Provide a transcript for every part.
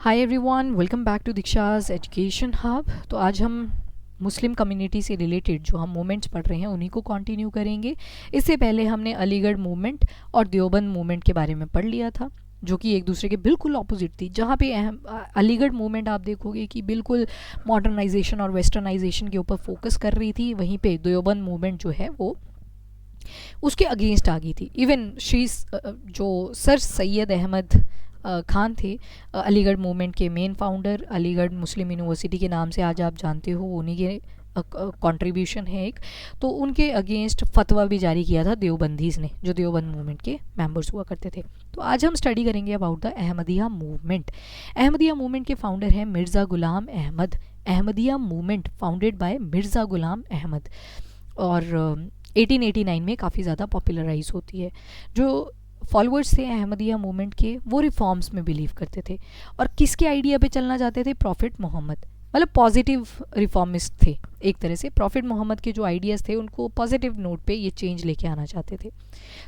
Hi everyone, welcome back to Diksha's education hub. तो आज हम मुस्लिम कम्युनिटी से रिलेटेड जो हम मूवमेंट्स पढ़ रहे हैं उन्हीं को कंटिन्यू करेंगे। इससे पहले हमने अलीगढ़ मूवमेंट और देवबंद मूवमेंट के बारे में पढ़ लिया था, जो कि एक दूसरे के बिल्कुल ऑपोजिट थी। जहाँ पे अलीगढ़ मूवमेंट आप देखोगे कि बिल्कुल मॉडर्नाइजेशन और वेस्टर्नाइजेशन के ऊपर फोकस कर रही थी, वहीं पे देवबंद मूवमेंट जो है वो उसके अगेंस्ट आ गई थी। इवन जो सर सैयद अहमद खान थे, अलीगढ़ मूवमेंट के मेन फाउंडर, अलीगढ़ मुस्लिम यूनिवर्सिटी के नाम से आज आप जानते हो, उन्हीं के कंट्रीब्यूशन है एक। तो उनके अगेंस्ट फतवा भी जारी किया था देवबंदीज़ ने, जो देवबंद मूवमेंट के मेंबर्स हुआ करते थे। तो आज हम स्टडी करेंगे about the Ahmadiyya movement. Ahmadiyya movement के फाउंडर हैं Mirza Ghulam Ahmad. Ahmadiyya movement founded by Mirza Ghulam Ahmad और 1889 में काफ़ी ज़्यादा पॉपुलराइज होती है। जो फॉलोअर्स थे अहमदिया मूवमेंट के, वो रिफॉर्म्स में बिलीव करते थे और किसके आइडिया पे चलना चाहते थे? प्रॉफिट मोहम्मद। मतलब पॉजिटिव रिफॉर्मिस्ट थे एक तरह से। प्रॉफिट मोहम्मद के जो आइडियाज़ थे उनको पॉजिटिव नोट पे ये चेंज लेके आना चाहते थे।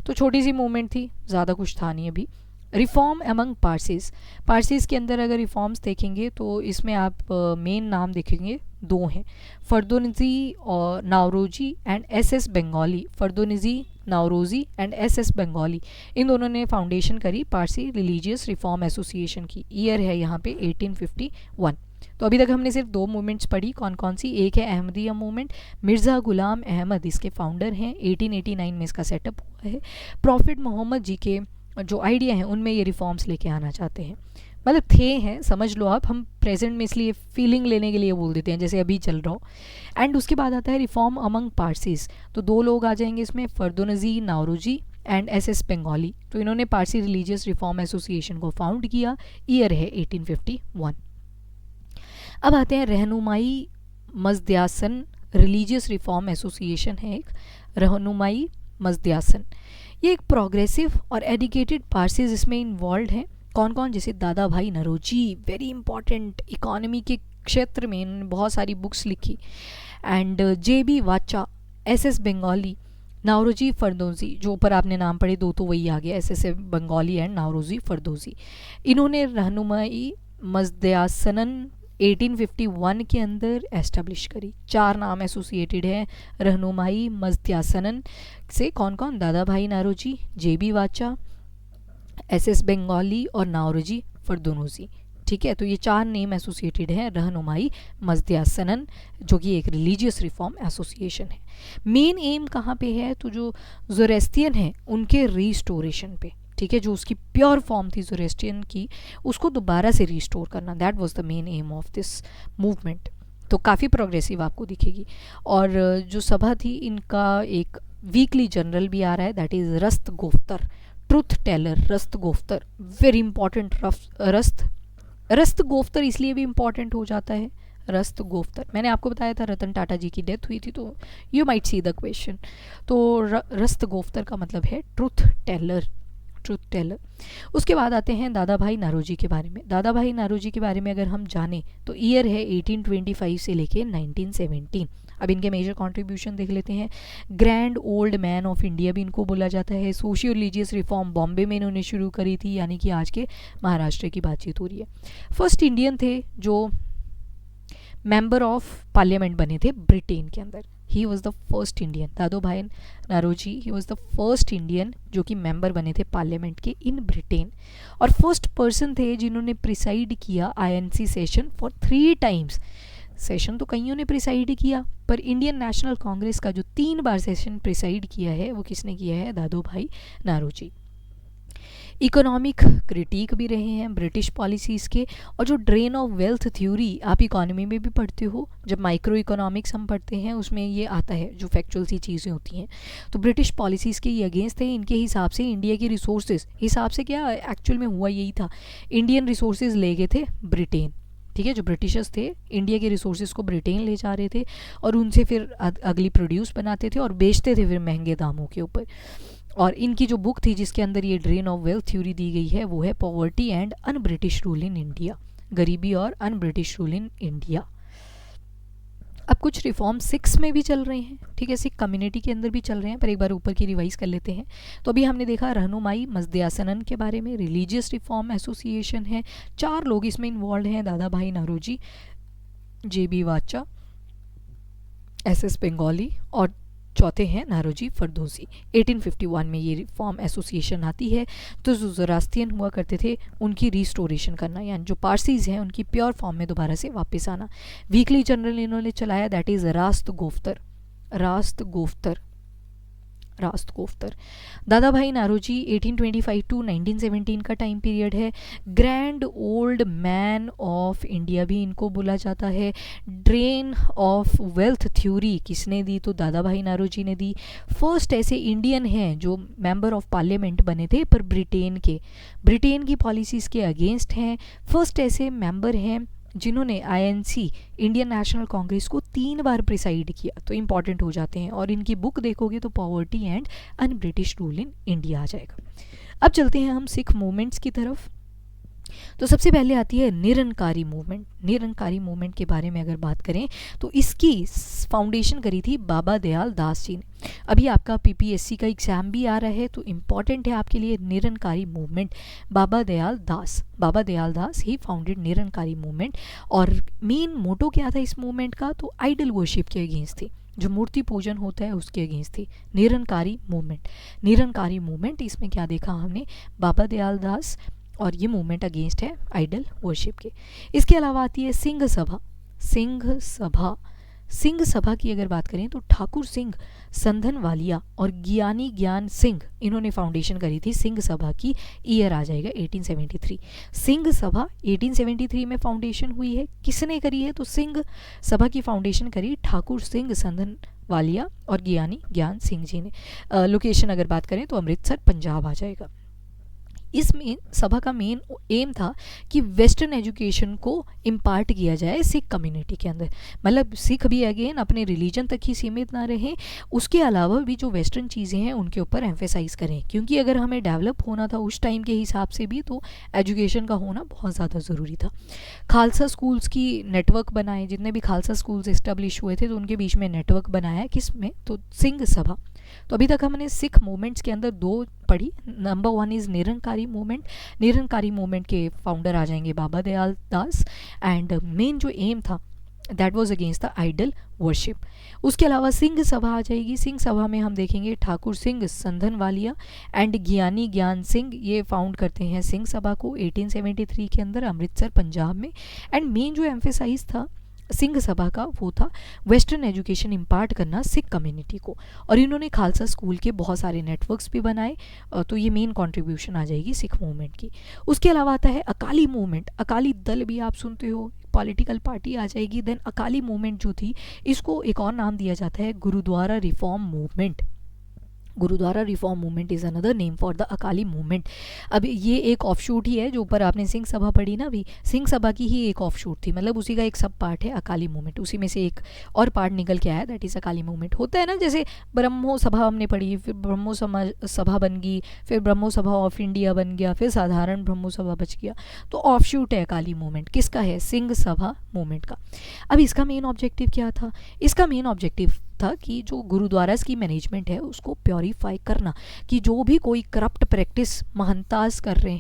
तो छोटी सी मूवमेंट थी, ज़्यादा कुछ था नहीं अभी। Reform among Parsis. पारसीज के अंदर अगर रिफॉर्म्स देखेंगे तो इसमें आप मेन नाम देखेंगे, दो हैं, फर्दोनजी और Naoroji and S Bengalee. Furdoonji Naoroji and S Bengalee, इन दोनों ने फाउंडेशन करी पारसी रिलीजियस रिफॉर्म एसोसिएशन की। ईयर है यहाँ पे 1851। तो अभी तक हमने सिर्फ दो मूवमेंट्स पढ़ी, कौन कौन सी? एक है अहमदिया मूवमेंट, मिर्ज़ा गुलाम अहमद इसके फाउंडर हैं, 1889 में इसका सेटअप हुआ है। प्रॉफिट मोहम्मद जी के जो आइडिया हैं उनमें ये रिफॉर्म्स लेके आना चाहते हैं, मतलब थे हैं, समझ लो आप। हम प्रेजेंट में इसलिए फीलिंग लेने के लिए बोल देते हैं जैसे अभी चल रहा हो। एंड उसके बाद आता है रिफॉर्म अमंग पारसीज। तो दो लोग आ जाएंगे इसमें, फर्दोनजी नावरोजी एंड एस बंगाली। तो इन्होंने पारसी रिलीजियस रिफॉर्म एसोसिएशन को फाउंड किया। ईयर है 1851। अब आते हैं रहनुमाई मजद्यासन रिलीजियस रिफॉर्म एसोसिएशन है एक, रहनुमाई मजद्यासन। ये एक प्रोग्रेसिव और एजुकेटेड पारसीज इसमें इन्वॉल्व हैं। कौन कौन? जैसे दादा भाई नरोजी, वेरी इंपॉर्टेंट, इकोनॉमी के क्षेत्र में इन्होंने बहुत सारी बुक्स लिखी। एंड JB वाचा, एस बंगाली, नावरोजी फरदोजी, जो ऊपर आपने नाम पढ़े दो तो वही आ गया, एस बंगाली एंड नावरोजी फरदोजी। इन्होंने रहनुमाई मजद्यासनन 1851 के अंदर एस्टेब्लिश करी। चार नाम एसोसिएटेड है रहनुमाई मजद्यासनन से। कौन कौन? दादा भाई नारोजी, JB वाचा, एस बंगाली और नावरोजी फरदोनोजी। ठीक है, तो ये चार नेम एसोसिएटेड हैं रहनुमाई मजद्यासनन, जो कि एक रिलीजियस रिफॉर्म एसोसिएशन है। मेन एम कहाँ पे है? तो जो ज़ोरेस्ट्रियन है उनके रिस्टोरेशन पे। ठीक है, जो उसकी प्योर फॉर्म थी ज़ोरेस्ट्रियन की, उसको दोबारा से रिस्टोर करना, that was the main M of this movement. तो काफ़ी प्रोग्रेसिव आपको दिखेगी। और जो सभा थी, इनका एक वीकली जर्नल भी आ रहा है, that is Rast Goftar, truth teller, Rast Goftar, very important. Rast Goftar इसलिए भी इम्पॉर्टेंट हो जाता है, रस्त गोफ्तर, मैंने आपको बताया था रतन टाटा जी की डेथ हुई थी, तो you might see the question. तो रस्त गोफ्तर का मतलब है ट्रुथ टेलर, ट्रुथ टेलर। उसके बाद आते हैं दादा भाई नारोजी के बारे में। दादा भाई नारोजी के बारे में अगर हम जानें तो ईयर है 1825 से लेके 1917। अब इनके मेजर कंट्रीब्यूशन देख लेते हैं। Grand old man of India भी इनको बोला जाता है। सोशियो रिलीजियस रिफॉर्म बॉम्बे में इन्होंने शुरू करी थी, यानी कि आज के महाराष्ट्र की बातचीत हो रही है। फर्स्ट इंडियन थे जो मेंबर ऑफ पार्लियामेंट बने थे ब्रिटेन के अंदर। He was the first Indian, Dadabhai Naoroji, he was the first Indian जो कि मेंबर बने थे पार्लियामेंट के इन ब्रिटेन। और फर्स्ट पर्सन थे जिन्होंने प्रिसाइड किया INC session for 3 times. Session तो कईयों ने प्रिसाइड किया, पर इंडियन नेशनल कांग्रेस का जो 3 बार सेशन प्रिसाइड किया है वो किसने किया है? दादो भाई नारोजी। इकोनॉमिक क्रिटिक भी रहे हैं ब्रिटिश पॉलिसीज़ के। और जो ड्रेन ऑफ वेल्थ थ्योरी आप इकोनॉमी में भी पढ़ते हो, जब माइक्रो इकोनॉमिक्स हम पढ़ते हैं उसमें ये आता है, जो फैक्चुअल सी चीज़ें होती हैं। तो ब्रिटिश पॉलिसीज़ के ये अगेंस्ट थे। इनके हिसाब से इंडिया के रिसोर्सेज, हिसाब से क्या एक्चुअल में हुआ यही था, इंडियन रिसोर्सेज ले गए थे ब्रिटेन। ठीक है, जो ब्रिटिशर्स थे इंडिया के रिसोर्सेज को ब्रिटेन ले जा रहे थे और उनसे फिर अगली प्रोड्यूस बनाते थे और बेचते थे फिर महंगे दामों के ऊपर। और इनकी जो बुक थी जिसके अंदर ये ड्रेन ऑफ वेल्थ थ्योरी दी गई है वो है poverty and un British rule in India, गरीबी और अन ब्रिटिश रूल इन इंडिया। अब कुछ रिफॉर्म सिक्स में भी चल रहे हैं, ठीक है, सिख कम्युनिटी के अंदर भी चल रहे हैं, पर एक बार ऊपर की रिवाइज कर लेते हैं। तो अभी हमने देखा रहनुमाई मजदयासनन के बारे में, रिलीजियस रिफॉर्म एसोसिएशन है, 4 लोग इसमें इन्वॉल्व हैं, दादा भाई नौरोजी, JB वाचा, SS बंगाली और चौथे हैं नारोजी फरदोसी। 1851 में ये रिफॉर्म एसोसिएशन आती है। तो जो ज़ोरास्ट्रियन हुआ करते थे उनकी रिस्टोरेशन करना, यानी जो पारसीज हैं उनकी प्योर फॉर्म में दोबारा से वापस आना। वीकली जर्नल इन्होंने चलाया, दैट इज़ रास्त गोफ्तर। दादा भाई नारोजी 1825 टू 1917 का टाइम पीरियड है। Grand old man of India भी इनको बोला जाता है। ड्रेन ऑफ वेल्थ थ्योरी किसने दी? तो दादा भाई नारोजी ने दी। फर्स्ट ऐसे इंडियन हैं जो मेंबर ऑफ पार्लियामेंट बने थे, पर ब्रिटेन की पॉलिसीज़ के अगेंस्ट हैं। फर्स्ट ऐसे मेंबर हैं जिन्होंने INC इंडियन नेशनल कांग्रेस को 3 बार प्रिसाइड किया, तो इंपॉर्टेंट हो जाते हैं। और इनकी बुक देखोगे तो poverty and un British rule in India आ जाएगा। अब चलते हैं हम सिख मूवमेंट्स की तरफ। तो सबसे पहले आती है निरंकारी मूवमेंट के बारे में अगर बात करें तो इसकी फाउंडेशन करी थी बाबा दयाल दास जी ने। अभी आपका PPSC का एग्जाम भी आ रहा है, तो इम्पॉर्टेंट है आपके लिए निरंकारी मूवमेंट। बाबा दयाल दास ही फाउंडेड निरंकारी मूवमेंट। और मेन मोटो क्या था इस मूवमेंट का? तो आइडल वर्शिप के अगेंस्ट थी, जो मूर्ति पूजन होता है उसके अगेंस्ट थी निरंकारी मूवमेंट। इसमें क्या देखा हमने? बाबा दयाल दास, और ये मूवमेंट अगेंस्ट है आइडल वर्शिप के। इसके अलावा आती है सिंह सभा की अगर बात करें तो ठाकुर सिंह संधनवालिया और ज्ञानी ज्ञान सिंह, इन्होंने फाउंडेशन करी थी सिंह सभा की। ईयर आ जाएगा 1873। सिंह सभा 1873 में फाउंडेशन हुई है। किसने करी है? तो सिंह सभा की फाउंडेशन करी ठाकुर सिंह संधनवालिया और ज्ञानी ज्ञान सिंह जी ने। लोकेशन अगर बात करें तो अमृतसर पंजाब आ जाएगा। इस सभा का मेन एम था कि वेस्टर्न एजुकेशन को इम्पार्ट किया जाए सिख कम्युनिटी के अंदर। मतलब सिख भी अगेन अपने रिलीजन तक ही सीमित ना रहें, उसके अलावा भी जो वेस्टर्न चीज़ें हैं उनके ऊपर एम्फेसाइज करें, क्योंकि अगर हमें डेवलप होना था उस टाइम के हिसाब से भी, तो एजुकेशन का होना बहुत ज़्यादा ज़रूरी था। खालसा स्कूल्स की नेटवर्क बनाए, जितने भी खालसा स्कूल्स इस्टेब्लिश हुए थे तो उनके बीच में नेटवर्क बनाया, किस में? तो सिंह सभा। तो अभी तक हमने सिख मूवमेंट्स के अंदर 2 पढ़ी। नंबर 1 इज़ निरंकारी मूवमेंट के फाउंडर आ जाएंगे बाबा दयाल दास, एंड मेन जो एम था that was against the idol worship. उसके अलावा सिंह सभा आ जाएगी। सिंह सभा में हम देखेंगे ठाकुर सिंह संधनवालिया एंड ज्ञानी ज्ञान सिंह, ये फाउंड करते हैं सिंह सभा को 1873 के अंदर अमृतसर पंजाब में। एंड मेन जो एम्फेसाइज था सिंह सभा का वो था वेस्टर्न एजुकेशन इम्पार्ट करना सिख कम्युनिटी को। और इन्होंने खालसा स्कूल के बहुत सारे नेटवर्क्स भी बनाए। तो ये मेन कंट्रीब्यूशन आ जाएगी सिख मूवमेंट की। उसके अलावा आता है अकाली मूवमेंट। अकाली दल भी आप सुनते हो, पॉलिटिकल पार्टी आ जाएगी। देन अकाली मूवमेंट जो थी इसको एक और नाम दिया जाता है Gurdwara reform movement. Gurdwara reform movement is another name for the Akali movement. अब ये एक ऑफशूट ही है, जो ऊपर आपने सिंह सभा पढ़ी ना, अभी सिंह सभा की ही एक ऑफशूट थी, मतलब उसी का एक सब पार्ट है अकाली मूवमेंट। उसी में से एक और पार्ट निकल के आया, दैट इज़ अकाली मूवमेंट। होता है ना, जैसे ब्रह्मो सभा हमने पढ़ी, फिर ब्रह्मो सभा बन गई, फिर ब्रह्मो सभा ऑफ इंडिया बन गया, फिर साधारण ब्रह्मो सभा बच गया। तो ऑफशूट है अकाली मूवमेंट। किसका है? सिंह सभा मूवमेंट का। अब इसका मेन ऑब्जेक्टिव क्या था? इसका मेन ऑब्जेक्टिव था कि जो गुरुद्वारास की मैनेजमेंट है उसको प्योरीफाई करना, कि जो भी कोई करप्ट प्रैक्टिस महंतास कर रहे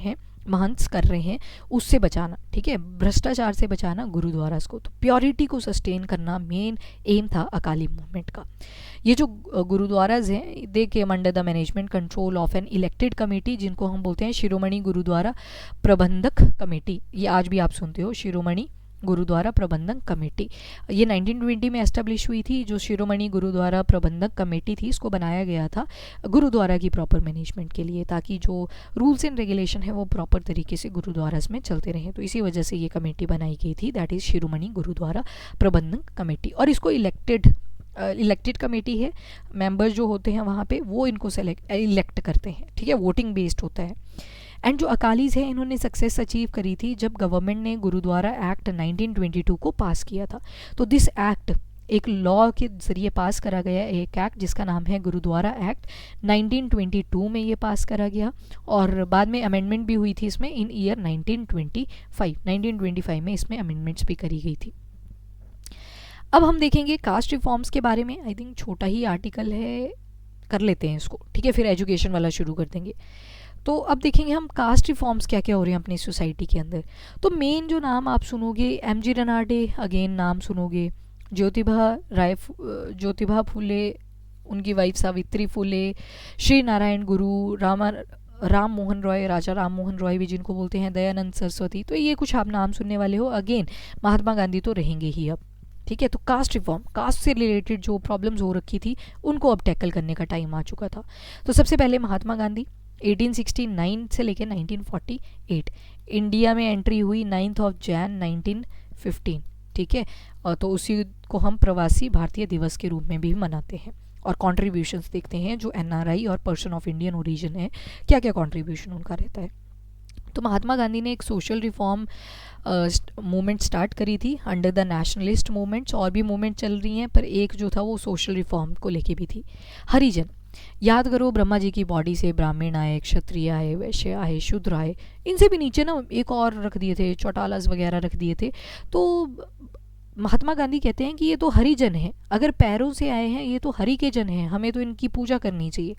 हैं उससे बचाना, ठीक है, भ्रष्टाचार से बचाना गुरुद्वारास को। तो प्योरिटी को सस्टेन करना मेन एम था अकाली मूवमेंट का। ये जो गुरुद्वाराज हैं they came under the management control of an elected committee, जिनको हम बोलते हैं शिरोमणि गुरुद्वारा प्रबंधक कमेटी। ये आज भी आप सुनते हो, शिरोमणि गुरुद्वारा प्रबंधक कमेटी। ये 1920 में एस्टेब्लिश हुई थी। जो शिरोमणि गुरुद्वारा प्रबंधक कमेटी थी, इसको बनाया गया था गुरुद्वारा की प्रॉपर मैनेजमेंट के लिए, ताकि जो रूल्स एंड रेगुलेशन है वो प्रॉपर तरीके से गुरुद्वारास में चलते रहें। तो इसी वजह से ये कमेटी बनाई गई थी, दैट इज़ शिरोमणि गुरुद्वारा प्रबंधक कमेटी। और इसको इलेक्टेड कमेटी है, मेंबर्स जो होते हैं वहाँ पे वो इनको इलेक्ट करते हैं, ठीक है, वोटिंग बेस्ड होता है। एंड जो अकालीज हैं इन्होंने सक्सेस अचीव करी थी जब गवर्नमेंट ने गुरुद्वारा एक्ट 1922 को पास किया था। तो दिस एक्ट एक लॉ के ज़रिए पास करा गया एक एक्ट जिसका नाम है गुरुद्वारा एक्ट। 1922 में ये पास करा गया और बाद में अमेंडमेंट भी हुई थी इसमें इन ईयर 1925 में इसमें अमेंडमेंट्स भी करी गई थी। अब हम देखेंगे कास्ट रिफॉर्म्स के बारे में। आई थिंक छोटा ही आर्टिकल है, कर लेते हैं इसको, ठीक है, फिर एजुकेशन वाला शुरू कर देंगे। तो अब देखेंगे हम कास्ट रिफॉर्म्स क्या क्या हो रहे हैं अपनी सोसाइटी के अंदर। तो मेन जो नाम आप सुनोगे, एमजी रनाडे, अगेन नाम सुनोगे, ज्योतिबा फुले, उनकी वाइफ सावित्री फुले, श्री नारायण गुरु, राम मोहन रॉय, राजा राम मोहन रॉय भी जिनको बोलते हैं, दयानंद सरस्वती, तो ये कुछ आप नाम सुनने वाले हो। अगेन महात्मा गांधी तो रहेंगे ही अब, ठीक है। तो कास्ट रिफॉर्म, कास्ट से रिलेटेड जो प्रॉब्लम्स हो रखी थी उनको अब टैकल करने का टाइम आ चुका था। तो सबसे पहले महात्मा गांधी 1869 से लेकर 1948 इंडिया में एंट्री हुई 9 जनवरी 1915, ठीक है। तो उसी को हम प्रवासी भारतीय दिवस के रूप में भी मनाते हैं। और कॉन्ट्रीब्यूशंस देखते हैं जो एनआरआई और पर्सन ऑफ इंडियन ओरिजिन है, क्या क्या कॉन्ट्रीब्यूशन उनका रहता है। तो महात्मा गांधी ने एक सोशल रिफॉर्म मूवमेंट स्टार्ट करी थी अंडर द नेशनलिस्ट मूवमेंट्स। और भी मूवमेंट चल रही हैं, पर एक जो था वो सोशल रिफॉर्म को लेके भी थी। हरिजन, याद करो ब्रह्मा जी की बॉडी से ब्राह्मण आए, क्षत्रिय आए, वैश्य आए, शूद्र आए, इनसे भी नीचे ना एक और रख दिए थे, चौटालास वगैरह रख दिए थे। तो महात्मा गांधी कहते हैं कि ये तो हरिजन है, अगर पैरों से आए हैं ये तो हरि के जन हैं, हमें तो इनकी पूजा करनी चाहिए।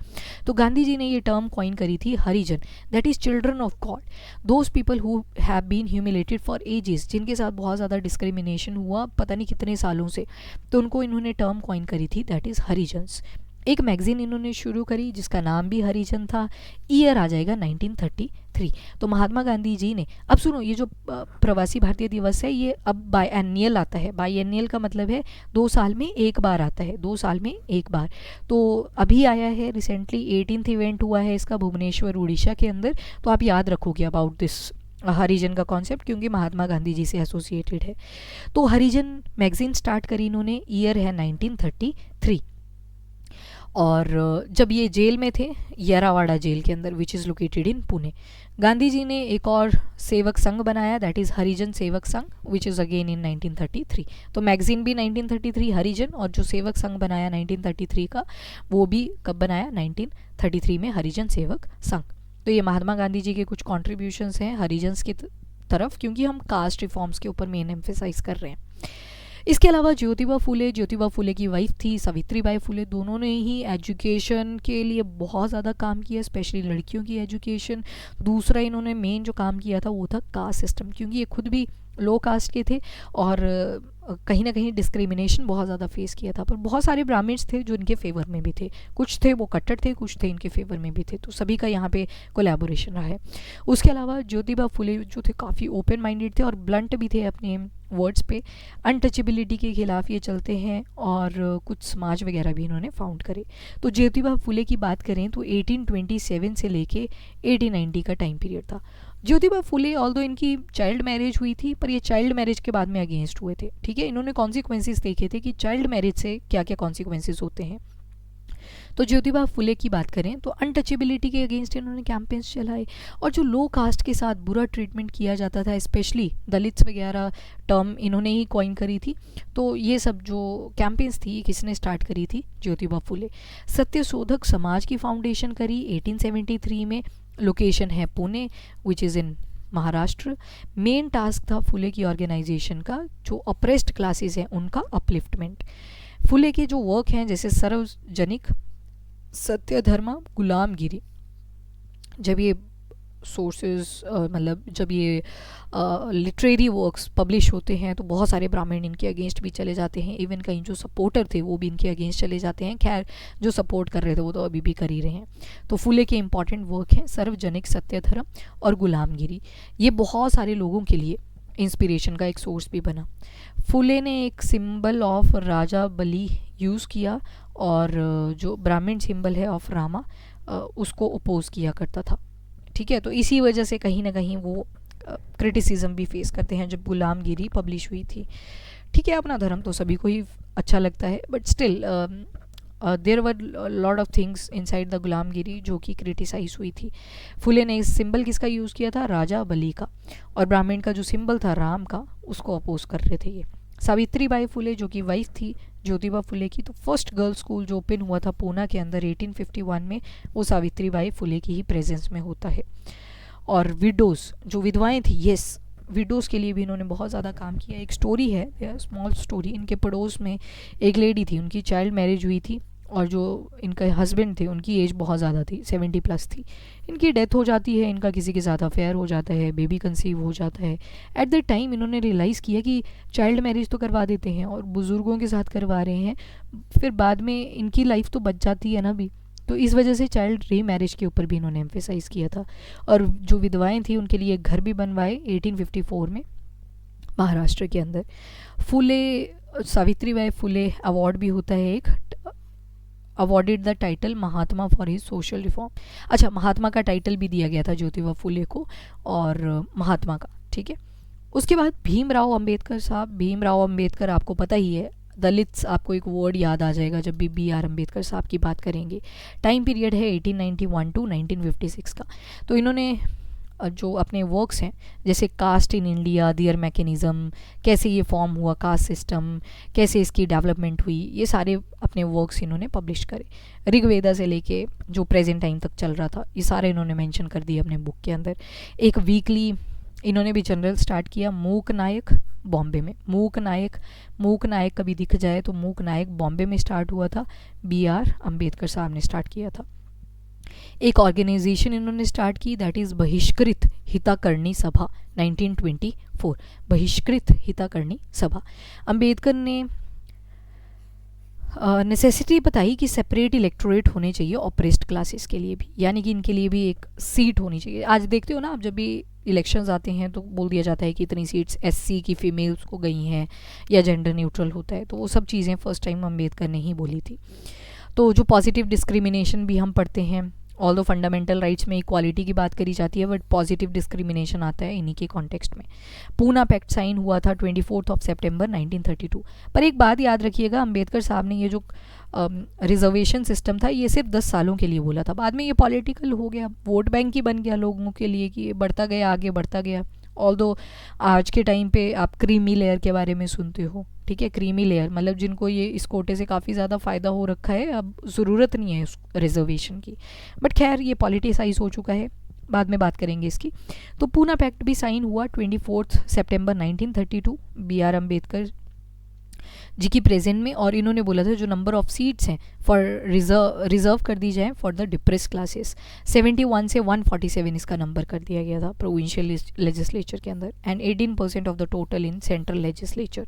तो गांधी जी ने ये टर्म कॉइन करी थी Harijan, that is children of God, those people who have been humiliated for ages, जिनके साथ बहुत ज़्यादा डिस्क्रिमिनेशन हुआ पता नहीं कितने सालों से, तो उनको इन्होंने टर्म कॉइन करी थी, दैट इज़ हरिजन्स। एक मैगजीन इन्होंने शुरू करी जिसका नाम भी हरिजन था। ईयर आ जाएगा 1933। तो महात्मा गांधी जी ने, अब सुनो, ये जो प्रवासी भारतीय दिवस है ये अब बाई एनियल आता है। बाई एनियल का मतलब है 2 साल में एक बार आता है, 2 साल में एक बार। तो अभी आया है रिसेंटली, 18th इवेंट हुआ है इसका भुवनेश्वर उड़ीसा के अंदर। तो आप याद रखोगे अबाउट दिस हरिजन का कॉन्सेप्ट, क्योंकि महात्मा गांधी जी से एसोसिएटेड है। तो हरिजन मैगजीन स्टार्ट करी इन्होंने, ईयर है 1933। और जब ये जेल में थे, येरावाड़ा जेल के अंदर, which is located in Pune, Gandhi ji ने एक और सेवक संघ बनाया, that is Harijan Sevak Sangh, which is again in 1933। तो मैगजीन भी 1933 हरिजन, और जो सेवक संघ बनाया 1933 का, वो भी कब बनाया, 1933 में, हरिजन सेवक संघ। तो ये महात्मा गांधी जी के कुछ कॉन्ट्रीब्यूशंस हैं हरिजन्स की तरफ, क्योंकि हम कास्ट रिफॉर्म्स के ऊपर मेन एम्फेसाइज कर रहे हैं। इसके अलावा ज्योतिबा फुले की वाइफ थी सावित्रीबाई फुले, दोनों ने ही एजुकेशन के लिए बहुत ज़्यादा काम किया, स्पेशली लड़कियों की एजुकेशन। दूसरा इन्होंने मेन जो काम किया था वो था कास्ट सिस्टम, क्योंकि ये खुद भी लो कास्ट के थे और कहीं ना कहीं डिस्क्रिमिनेशन बहुत ज़्यादा फेस किया था। पर बहुत सारे ब्राह्मण्स थे जो इनके फेवर में भी थे, कुछ थे वो कट्टर थे, कुछ थे इनके फेवर में भी थे। तो सभी का यहाँ पे कोलैबोरेशन रहा है। उसके अलावा ज्योतिबा फुले जो थे काफ़ी ओपन माइंडेड थे और ब्लंट भी थे अपने वर्ड्स पे। अनटचेबिलिटी के खिलाफ ये चलते हैं और कुछ समाज वगैरह भी इन्होंने फाउंड करे। तो ज्योतिबा फुले की बात करें तो 1827 से लेके 1890 का टाइम पीरियड था। ज्योतिबा फुले ऑल्दो इनकी चाइल्ड मैरिज हुई थी, पर ये चाइल्ड मैरिज के बाद में अगेंस्ट हुए थे, ठीक है। इन्होंने कॉन्सिक्वेंसेस देखे थे कि चाइल्ड मैरिज से क्या क्या कॉन्सिक्वेंसेस होते हैं। तो ज्योतिबा फुले की बात करें तो अनटचेबिलिटी के अगेंस्ट इन्होंने कैंपेन्स चलाए, और जो लो कास्ट के साथ बुरा ट्रीटमेंट किया जाता था, स्पेशली दलित्स वगैरह टर्म इन्होंने ही कॉइन करी थी। तो ये सब जो कैंपेन्स थी किसने स्टार्ट करी थी, ज्योतिबा फुले। सत्यशोधक समाज की फाउंडेशन करी 1873 में, लोकेशन है Pune, which is in Maharashtra. Main task था फुले की ऑर्गेनाइजेशन का जो अप्रेस्ड क्लासेस हैं उनका अपलिफ्टमेंट। फुले के जो वर्क हैं जैसे सार्वजनिक, सत्य धर्म, गुलामगिरी, जब ये सोर्सेज मतलब जब ये लिटरेरी वर्क्स पब्लिश होते हैं तो बहुत सारे ब्राह्मण इनके अगेंस्ट भी चले जाते हैं। इवन कहीं जो सपोर्टर थे वो भी इनके अगेंस्ट चले जाते हैं। खैर जो सपोर्ट कर रहे थे वो तो अभी भी कर ही रहे हैं। तो फुले के इंपॉर्टेंट वर्क हैं सार्वजनिक, सत्य धर्म और गुलामगिरी। ये बहुत सारे लोगों के लिए इंस्पिरेशन का एक सोर्स भी बना। फुले ने एक symbol of Raja Bali use किया और जो ब्राह्मण सिंबल है ऑफ रामा उसको अपोज किया करता था, ठीक है। तो इसी वजह से कहीं ना कहीं वो क्रिटिसिज्म भी फेस करते हैं जब गुलामगिरी पब्लिश हुई थी, ठीक है। अपना धर्म तो सभी को ही अच्छा लगता है, but still there were lot of things inside the Gulamgiri जो कि क्रिटिसाइज हुई थी। फुले ने इस सिंबल किसका यूज़ किया था, राजा बली का, और ब्राह्मण का जो सिंबल था राम का, उसको अपोज कर रहे थे ये। सावित्रीबाई फुले जो कि वाइफ थी ज्योतिबा फुले की, तो फर्स्ट गर्ल्स स्कूल जो ओपन हुआ था पूना के अंदर 1851 में, वो सावित्रीबाई फुले की ही प्रेजेंस में होता है। और विडोज़ जो विधवाएं थी, येस, विडोज़ के लिए भी इन्होंने बहुत ज़्यादा काम किया। एक स्टोरी है, स्मॉल स्टोरी, इनके पड़ोस में एक लेडी थी, उनकी चाइल्ड मैरिज हुई थी और जो इनके हस्बैंड थे उनकी एज बहुत ज़्यादा थी, 70+ थी। इनकी डेथ हो जाती है, इनका किसी के साथ अफेयर हो जाता है, बेबी कंसीव हो जाता है। एट द टाइम इन्होंने रियलाइज़ किया कि चाइल्ड मैरिज तो करवा देते हैं और बुज़ुर्गों के साथ करवा रहे हैं, फिर बाद में इनकी लाइफ तो बच जाती है ना भी। तो इस वजह से चाइल्ड री मैरिज के ऊपर भी इन्होंने एम्फेसाइज़ किया था। और जो विधवाएँ थी उनके लिए घर भी बनवाए 1854 में महाराष्ट्र के अंदर। फुले, सावित्रीबाई फुले अवार्ड भी होता है एक, awarded the title Mahatma for his social reform. अच्छा, महात्मा का टाइटल भी दिया गया था ज्योतिबा फुले को और महात्मा का, ठीक है। उसके बाद भीमराव अंबेडकर साहब। भीमराव अंबेडकर आपको पता ही है, दलित्स आपको एक वर्ड याद आ जाएगा जब भी BR अम्बेडकर साहब की बात करेंगे। टाइम पीरियड है 1891 टू 1956 का। तो इन्होंने जो अपने वर्क्स हैं जैसे caste in India, their mechanism, कैसे ये फॉर्म हुआ कास्ट सिस्टम, कैसे इसकी डेवलपमेंट हुई, ये सारे अपने वर्क्स इन्होंने पब्लिश करे। ऋग्वेदा से लेके जो प्रेजेंट टाइम तक चल रहा था ये सारे इन्होंने मेंशन कर दिए अपने बुक के अंदर। एक वीकली इन्होंने भी जनरल स्टार्ट किया मूक नायक बॉम्बे में। मूक नायक कभी दिख जाए तो मूक नायक बॉम्बे में स्टार्ट हुआ था, BR अम्बेडकर साहब ने स्टार्ट किया था। एक ऑर्गेनाइजेशन इन्होंने स्टार्ट की, दैट इज़ बहिष्कृत हितकर्णी सभा 1924। बहिष्कृत हितकर्णी सभा। अंबेडकर ने नेसेसिटी बताई कि सेपरेट इलेक्टोरेट होने चाहिए ऑप्रेस्ड क्लासेस के लिए भी, यानी कि इनके लिए भी एक सीट होनी चाहिए। आज देखते हो ना आप, जब भी इलेक्शंस आते हैं तो बोल दिया जाता है कि इतनी सीट्स SC की फीमेल्स को गई हैं या जेंडर न्यूट्रल होता है, तो वो सब चीज़ें फर्स्ट टाइम अम्बेडकर ने ही बोली थी। तो जो पॉजिटिव डिस्क्रिमिनेशन भी हम पढ़ते हैं, ऑल्दो फंडामेंटल राइट्स में इक्वालिटी की बात करी जाती है, बट पॉजिटिव डिस्क्रिमिनेशन आता है इन्हीं के कॉन्टेक्स्ट में। पूना पैक्ट साइन हुआ था 24 सितंबर 1932। पर एक बात याद रखिएगा, अंबेडकर साहब ने ये जो रिजर्वेशन सिस्टम था ये सिर्फ 10 सालों के लिए बोला था, बाद में ये पॉलिटिकल हो गया, वोट बैंक ही बन गया लोगों के लिए कि ये बढ़ता गया, आगे बढ़ता गया। ऑल्दो आज के टाइम पे आप क्रीमी लेयर के बारे में सुनते हो, ठीक है। क्रीमी लेयर मतलब जिनको ये इस कोटे से काफ़ी ज़्यादा फ़ायदा हो रखा है, अब ज़रूरत नहीं है उस रिजर्वेशन की, बट खैर ये पॉलिटिसाइज हो चुका है, बाद में बात करेंगे इसकी। तो पूना पैक्ट भी साइन हुआ 24 सितंबर 1932 BR अम्बेडकर जी की प्रेजेंट में, और इन्होंने बोला था जो नंबर ऑफ सीट्स हैं फॉर रिजर्व कर दी जाए फॉर द डिप्रेस क्लासेस, 71 से 147 इसका नंबर कर दिया गया था प्रोविंशियल लेजिस्लेचर के अंदर, and 18% of the total in central legislature.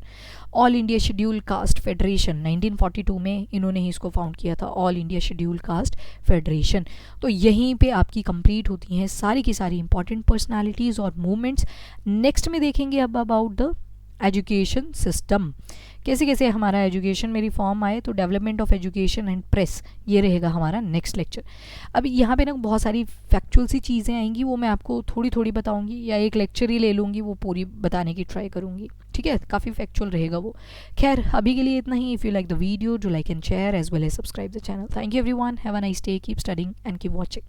All India schedule caste federation 1942 में इन्होंने ही इसको फाउंड किया था, all India schedule caste federation. तो यहीं पे आपकी कंप्लीट होती हैं सारी की सारी इंपॉर्टेंट पर्सनालिटीज़ और मूवमेंट्स। नेक्स्ट में देखेंगे अब अबाउट द एजुकेशन सिस्टम, कैसे कैसे हमारा एजुकेशन में रिफॉर्म आए, तो development of education and press, ये रहेगा हमारा नेक्स्ट लेक्चर। अब यहाँ पे ना बहुत सारी फैक्चुअल सी चीज़ें आएंगी, वो मैं आपको थोड़ी थोड़ी बताऊंगी, या एक लेक्चर ही ले लूँगी, वो पूरी बताने की ट्राई करूँगी, ठीक है। काफ़ी फैक्चुअल रहेगा वो। खैर अभी के लिए इतना ही। If you like the video, do like and share as well as subscribe the channel. Thank you everyone, have a nice day, keep studying and keep watching.